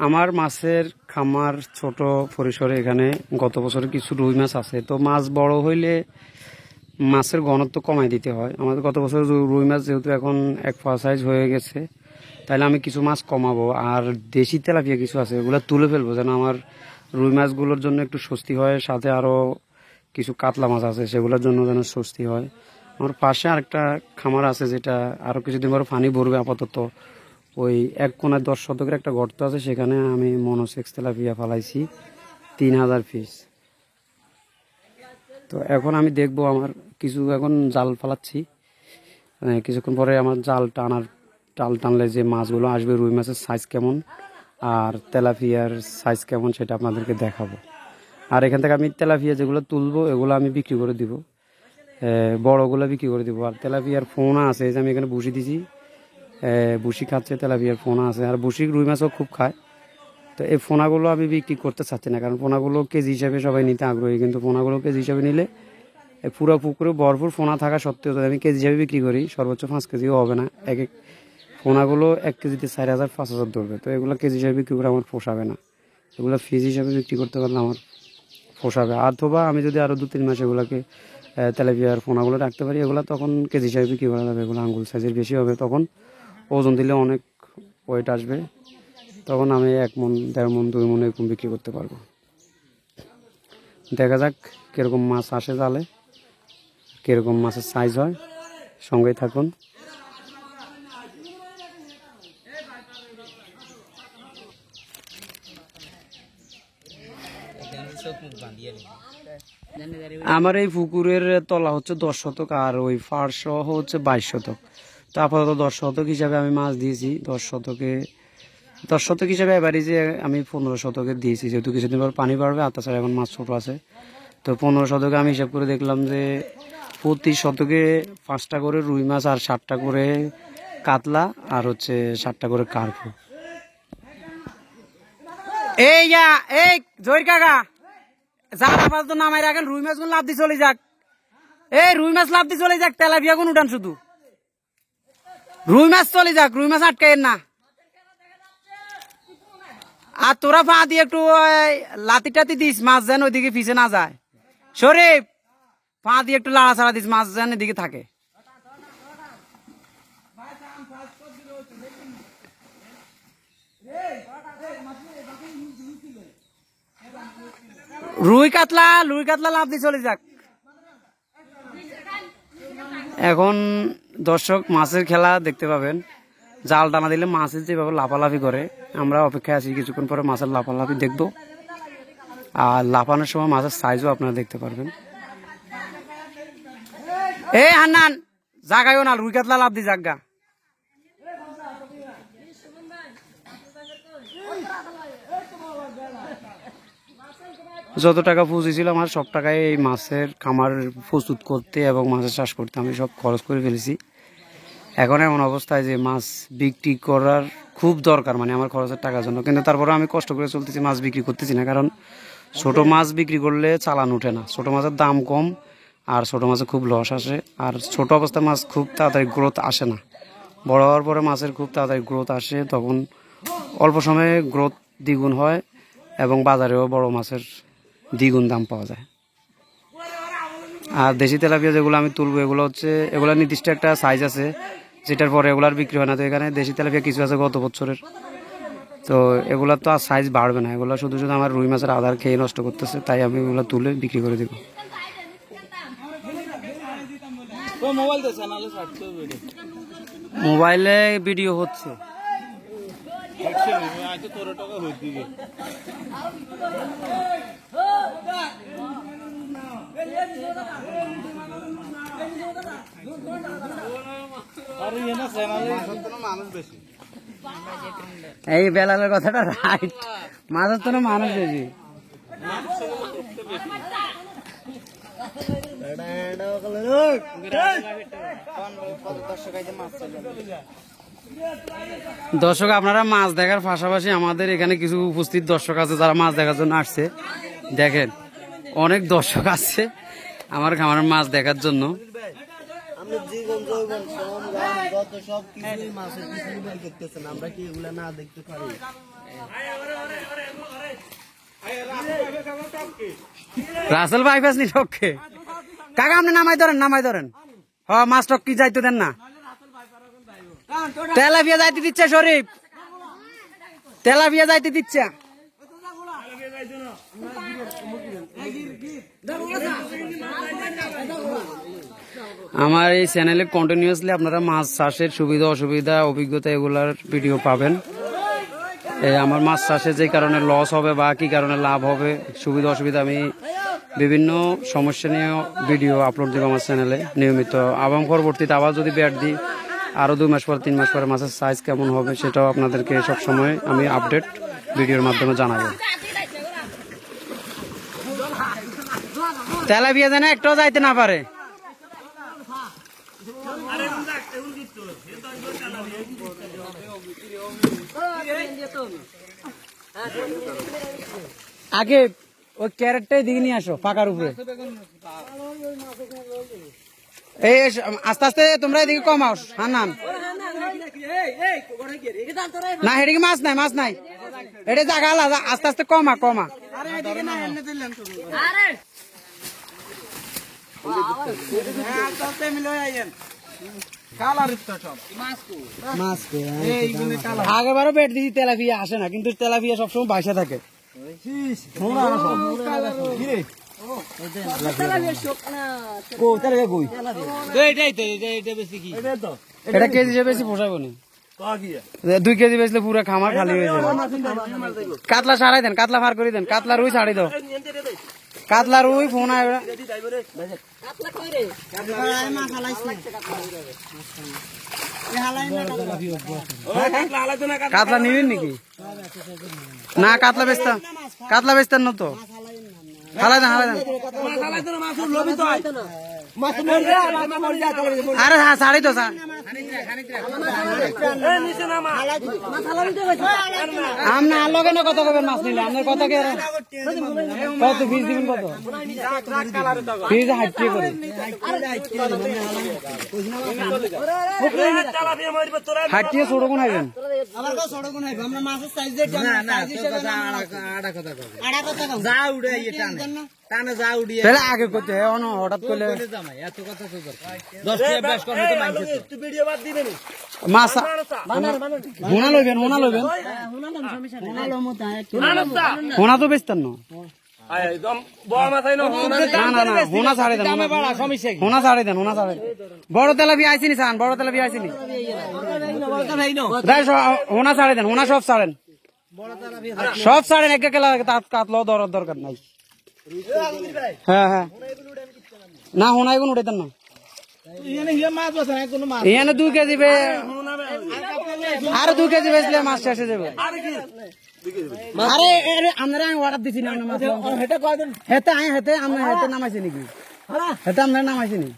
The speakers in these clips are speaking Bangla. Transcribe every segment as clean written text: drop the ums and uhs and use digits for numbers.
আমার মাছের খামার ছোট পরিসরে। এখানে গত বছরে কিছু রুই মাছ আছে। তো মাছ বড় হইলে মাছের ঘনত্ব কমাই দিতে হয়। আমাদের গত বছর রুই মাছ যেহেতু এখন এক পা সাইজ হয়ে গেছে, তাহলে আমি কিছু মাছ কমাবো। আর দেশি তেলাপিয়া কিছু আছে, ওগুলো তুলে ফেলবো যেন আমার রুই মাছগুলোর জন্য একটু স্বস্তি হয়। সাথে আরও কিছু কাতলা মাছ আছে, সেগুলোর জন্য যেন স্বস্তি হয়। আমার পাশে আরেকটা খামার আছে, যেটা আরও কিছুদিন পরে পানি ভরবে। আপাতত ওই এক কোনায় 10 শতকের একটা গর্ত আছে, সেখানে আমি মনোসেক্স তেলাপিয়া ফালাইছি 3000 পিস। তো এখন আমি দেখবো, আমার কিছু এখন জাল ফালাচ্ছি। কিছুক্ষণ পরে আমার জাল টানলে যে মাছগুলো আসবে, রুই মাছের সাইজ কেমন আর তেলাপিয়ার সাইজ কেমন সেটা আপনাদেরকে দেখাবো। আর এখান থেকে আমি তেলাপিয়া যেগুলো তুলবো এগুলো আমি বিক্রি করে দিব, বড়গুলো বিক্রি করে দিব। আর তেলাপিয়ার ফোনা আছে, যে আমি এখানে বসি দিছি, বসি খাচ্ছে, তেলাপিয়ার ফোনা আছে। আর বসি রুই মাছও খুব খায়। তো এই ফোনাগুলো আমি বিক্রি করতে চাচ্ছি না, কারণ ফোনাগুলো কেজি হিসাবে সবাই নিতে আগ্রহী। কিন্তু ফোনাগুলো কেজি হিসাবে নিলে পুরো পুকুরে ভরপুর ফোনা থাকা সত্ত্বেও যদি আমি কেজি হিসাবে বিক্রি করি, সর্বোচ্চ 5 কেজিও হবে না। এক ফোনাগুলো 1 কেজিতে 4000 5000 ধরবে। তো এগুলো কেজি হিসাবে বিক্রি করে আমার পোষাবে না। এগুলো ফিজ হিসাবে বিক্রি করতে পারলে আমার পোষাবে। অথবা আমি যদি আরও 2-3 মাস এগুলোকে তেলাপিয়ার ফোনাগুলো রাখতে পারি, এগুলো তখন কেজি হিসাবে বিক্রি করা যাবে। এগুলো আঙ্গুল সাইজের বেশি হবে, তখন ওজন দিলে অনেক ওয়েট আসবে। তখন আমি 1 মণ 1.5 মণ 2 মণ এরকম বিক্রি করতে পারবো। দেখা যাক কীরকম মাছ আসে জালে, কীরকম মাছের সাইজ হয়। সঙ্গেই থাকুন। আমার এই পুকুরের তলা হচ্ছে 10 শতক, আর ওই ফার সহ হচ্ছে 22 শতক। তো আপাতত 10 শতক হিসাবে আমি মাছ দিয়েছি। 10 শতক হিসাবে এভারেজে আমি 15 শতকের দিয়েছি, যেহেতু কিছুদিন পর পানি বাড়বে। আর তাছাড়া এখন মাছ ছোটো আছে। তো 15 শতকে আমি হিসাব করে দেখলাম যে প্রতি শতকে 5টা করে রুই মাছ, আর 7টা করে কাতলা, আর হচ্ছে 7টা করে কার্পু। এই জয়ের কাকা, যার আপাতত নামাই রাখেন, রুই মাছ গুলো লাভ দিয়ে চলে যাক। এই রুই মাছ লাভ দিয়ে চলে যাক, তেলাপিয়া কোন উঠান, শুধু রুই মাছ চলে যাক, রুই মাছ আটকাইন না। আর তোরা পা দিয়ে একটু লাতি টাতি দিস, মাছ যেন ওইদিকে পিছে না যায়। শরীফ, পা দিয়ে একটু লাড়া ছাড়া দিস, মাছ যেন এদিকে থাকে। রুই কাতলা লাভ দিয়ে চলে যাক। এখন দর্শক মাছের খেলা দেখতে পাবেন। জাল টানা দিলে মাছের যেভাবে লাফালাফি করে, আমরা অপেক্ষায় আছি। কিছুক্ষণ পরে মাছের লাফালাফি দেখবো, আর লাফানোর সময় মাছের সাইজও আপনারা দেখতে পারবেন। এই হান্নান, জাগাইও না, রুই কাতলা লাভ দি জাগা। যত টাকা পুঁজি ছিল আমার, সব টাকায় এই মাছের খামার প্রস্তুত করতে এবং মাছের চাষ করতে আমি সব খরচ করে ফেলেছি। এখন এমন অবস্থায় যে মাছ বিক্রি করার খুব দরকার, মানে আমার খরচের টাকার জন্য। কিন্তু তারপরে আমি কষ্ট করে চলতেছি, মাছ বিক্রি করতেছি না, কারণ ছোট মাছ বিক্রি করলে চালান ওঠে না। ছোট মাছের দাম কম, আর ছোট মাছে খুব লস আসে। আর ছোট অবস্থায় মাছ খুব তাড়াতাড়ি গ্রোথ আসে না। বড় হওয়ার পরে মাছের খুব তাড়াতাড়ি গ্রোথ আসে, তখন অল্প সময়ে গ্রোথ দ্বিগুণ হয় এবং বাজারেও বড় মাছের দ্বিগুণ দাম পাওয়া যায়। আর দেশি তেলাপিয়া যেগুলো আমি তুলবো, এগুলো হচ্ছে, এগুলো নির্দিষ্ট একটা সাইজ আছে, যেটার পরে এগুলার বিক্রি হয় না। তো এখানে দেশি তেলাপিয়া কিছু আছে গত বছরের, তো এগুলো তো আর সাইজ বাড়বে না। এগুলো শুধু শুধু আমার রুই মাছের আধার খেয়ে নষ্ট করতেছে, তাই আমি এগুলো তুলে বিক্রি করে দেবো। মোবাইলে ভিডিও হচ্ছে। এই বেলালের কথাটা রাইট, মাছের তো মানুষ বেশি। দর্শক, আপনারা মাছ দেখার পাশাপাশি আমাদের এখানে কিছু উপস্থিত দর্শক আছে যারা মাছ দেখার জন্য আসছে। দেখেন, অনেক দর্শক আছে আমার খামারের মাছ দেখার জন্য। আপনার জীবন যৌবন শ্রম গান যত সব কিছুই মাছের পিছনে বের করতেছেন, আমরা কি এগুলা না দেখতে পারি? রাসেল ভাই ফেসনি টককে কাকা আপনি নামাই ধরেন হ মাছ টক কি যাইতে দেন না। তেলাপিয়া যাইতে দিচ্ছে শরীফ, তেলাপিয়া যাইতে দিচ্ছে। আমার এই চ্যানেলে কন্টিনিউয়াসলি আপনারা মাছ চাষের সুবিধা অসুবিধা অভিজ্ঞতা এগুলার ভিডিও পাবেন। আমার মাছ চাষে যে কারণে লস হবে বা কি কারণে লাভ হবে সুবিধা অসুবিধা আমি বিভিন্ন সমস্যা নিয়ে ভিডিও আপলোড দেবো আমার চ্যানেলে নিয়মিত। এবং পরবর্তীতে আবার যদি ব্যাট দিই আরও 2 মাস পর 3 মাস পরে মাছের সাইজ কেমন হবে সেটাও আপনাদেরকে সবসময় আমি আপডেট ভিডিওর মাধ্যমে জানাবো। তেলাপিয়া যেন একটাও যাইতে না পারে। আগে ওই ক্যারেটটাই দিকে নিয়ে আসো ফাঁকার উপরে। এই আস্তে আস্তে তোমরা এদিকে কমাও। হান্নান না হেডিকে মাছ নাই এটা জায়গা আলাদা, আস্তে আস্তে কমা। আগেবারও বেট দিয়েছি তেলাপিয়া আসে না, কিন্তু তেলাপিয়া সবসময় বাইসা থাকে। এটা কেজি হিসেবে বেশি পোষাবো না, 2 কেজি বেচলে পুরো খামার খালি হয়ে যাবে। কাতলা সারাই দেন, কাতলা ফার করে দেন, কাতলা রুই ছাড়ি দাও, কাতলা রুই ফোন কাতলা নিবেন নাকি? না কাতলা বেচতেন না তো, হালাই দেন। আরে হ্যাঁ ছাড়ি তো আপনি আলোকে না কত করবেন মাছ নিলে আপনার কথা কে কত ফিস দিবেন? কত ফিস? হাইটিয়ে করে হাইটিয়ে ছোট কোন আইবেন? তাহলে আগে করতে হঠাৎ করলে মাছ হোনা লইবেন, হোনা তো বেচতেন না। হোনা ছাড়ে দেন। বড় তেলাপি আইসিনি সান, বড় তেলাপি আইসিনি হোনা ছাড়ে দেন, হোনা সব ছাড়েন এক কেলা কাতলাও দরকার নাই। হ্যাঁ না হোনা এখন উঠেতেন না। এখানে 2 কেজি আর 2 কেজি বেচলে মাছ শেষ হয়ে যাবে। আরে আপনারা আমি অর্ডার দিছি না হেতে হেতে নামাইছে নাকি? হেতে আপনারা নামাইছে নি?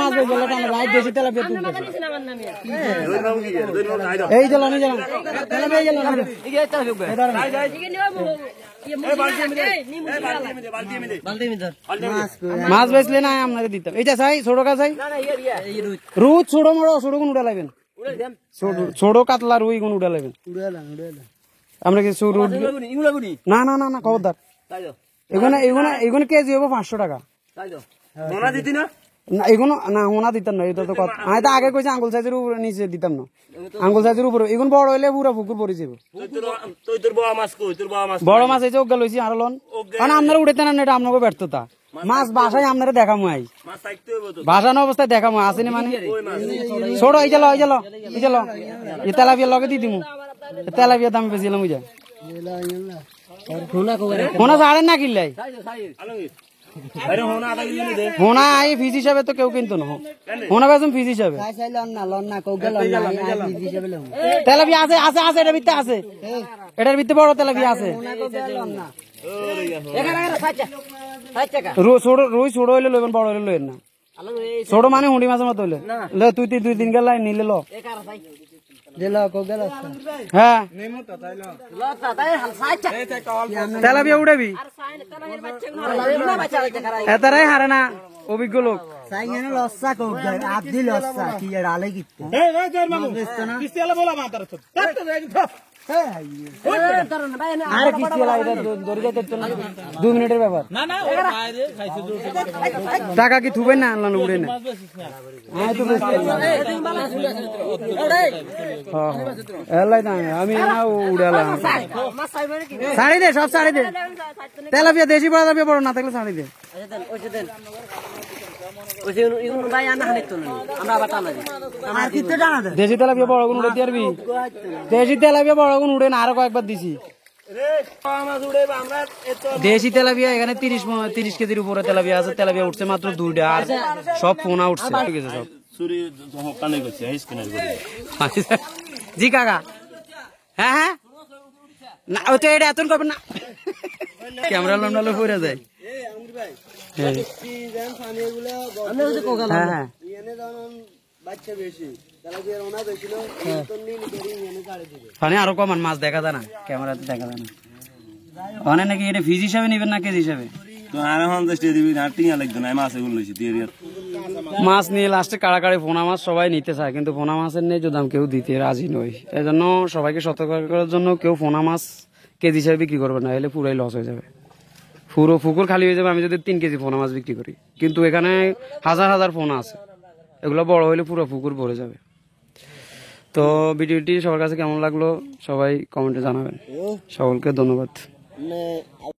মাছ গেলে ভাই বেশি তেলাপিয়া তুলতে এই গেল মাছ বেচলে না আপনাকে দিতাম। এইটা চাই ছোট কা চাই রুদ ছোট কোন উঠে লাগবেন, ছোট কাতলা রুই কোন উঠে লাগবেন আমরা কিছু না খবরদার। এগুলো কেজি হবো 500 টাকা। এগুলো না হোনা দিতাম না, এটা তো কথা। আমি তো আগে কইছি আঙ্গুল সাইজের উপরে নিচে দিতাম না, আঙ্গুল সাইজের উপরে। এগুলো বড় হইলে পুরো পুকুর পরে যাবো। বড় মাছ এই যে ওগা লইছি আর লন, কারণ আপনারা উঠেতে না, এটা আপনাকে ব্যর্থতা। মাছ বাসায় আপনারা দেখামো, বাসানো অবস্থায় দেখামো আসেনি মানে ছোট। এই চলো এই তেলাপিয়া লগে দিয়ে দিমু, তেলাপিয়া দাম বেশি এলাম। হোনা ছাড়েন না কিনলাই হোনা আই ফিজ হিসাবে তো কেউ কিনতো না। হোনা বেচুন ফিজ হিসাবে। তেলাপিয়া আছে এটার ভিতরে আছে, এটার ভিতরে বড় তেলাপিয়া আছে। রুই ছোট হইলে লইবেন, বড় হইলে লইবেন না। ছোট মানে হুঁড়ি মাছের মতো হইলে তুই 2-3 গেল নিলে লো হ্যাঁ তেলাপিয়া উঠাবি এতারাই হারে না অভিজ্ঞ লোক আর কিস্তি ধরে যাইতে 2 মিনিটের ব্যাপার টাকা কি থুবেন না আনলাম উড়ে না আমি উড়ালাম শাড়ি দে সব শাড়ি দে তেলাপিয়া দেশি তেলাপিয়া বড় না থাকলে শাড়ি দে দেশি তেলাপিয়া বড় গুণ উড়ে দিয়ে পারবি দেশি তেলাপিয়া বড় গুণ উড়ে না আরো কয়েকবার দিছি দেশি তেলাপিয়া এখানে 30 কেজির উপরে তেলাপিয়া আছে তেলাপিয়া উঠছে মাত্র 2টা আর সব ফোনা উঠছে ঠিক আছে সব জি কাকা হ্যাঁ হ্যাঁ না ওই তো এটা এতন করবেন না ক্যামেরা লন্ডালে পড়ে যায় হ্যাঁ হ্যাঁ পানি আরো কমান মাছ দেখা যায় না ক্যামেরাতে দেখা যায় না অনেক নাকি এটা ফিজ হিসাবে নিবেন না কেজি হিসাবে মাছ নিয়ে লাস্টে কাড়াকাড়ি পোনা মাছ সবাই নিতে চায় কিন্তু পোনা মাছের নেই দাম কেউ দিতে রাজি নয় এই জন্য সবাইকে সতর্ক করার জন্য কেউ পোনা মাছ কেজি হিসাবে বিক্রি করবে না এলে পুরাই লস হয়ে যাবে পুরো পুকুর খালি হয়ে যাবে আমি যদি 3 কেজি পোনা মাছ বিক্রি করি কিন্তু এখানে হাজার হাজার পোনা আছে এগুলো বড় হইলে পুরো পুকুর ভরে যাবে তো ভিডিওটি সবার কাছে কেমন লাগলো সবাই কমেন্টে জানাবেন সকলকে ধন্যবাদ